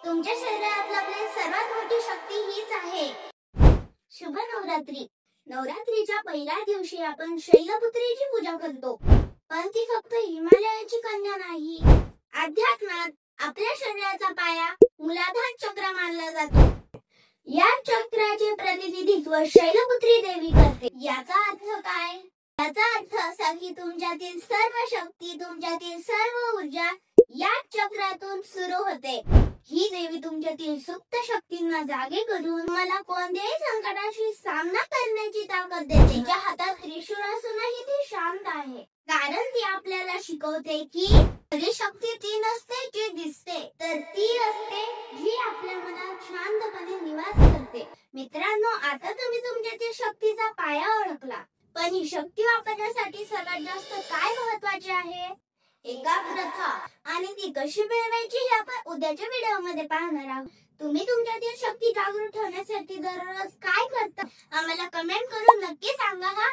तुमच्या शरीरात आपली सर्वात मोठी शक्ती हीच आहे. शुभ नवरात्री. नवरात्रीच्या पहिल्या दिवशी आपण शैलपुत्रीची पूजा करतो. पण ती फक्त हिमालयाची कन्या नाही. अध्यात्मात आपल्या शरीराचा पाया मूलाधार चक्र मानला जातो. या चक्राचे प्रतिनिधित्व शैलपुत्री देवी करते. याचा अर्थ काय? याचा अर्थ असा की तुमच्यातील सर्व शक्ती, तुमच्यातील सर्व ऊर्जा या चक्रातून सुरू होते. ही देवी तुमच्यातील सुप्त शक्तींना जागे करून मला कोणत्याही संकटाशी सामना करण्याची ताकद देते. तिच्या हातात त्रिशूळ असूनही ती शांत आहे, कारण ती आपल्याला शिकवते की खरी शक्ती ती नसते जी दिसते, तर ती असते जी आपल्या मनात शांतपणे निवास करते. मित्रांनो, आता तुम्ही तुमच्यातील शक्तीचा पाया ओळखला, पण ही शक्ती वापरण्यासाठी सर्वात जास्त काय महत्वाचे आहे? एकाग्रता. आणि ती कशी मिळवायची हे आपण उद्याच्या व्हिडिओमध्ये पाहणार आहोत. तुम्ही तुमच्यातील शक्ती जागृत ठेवण्यासाठी दररोज काय करता? आम्हाला कमेंट करून नक्की सांगा हा.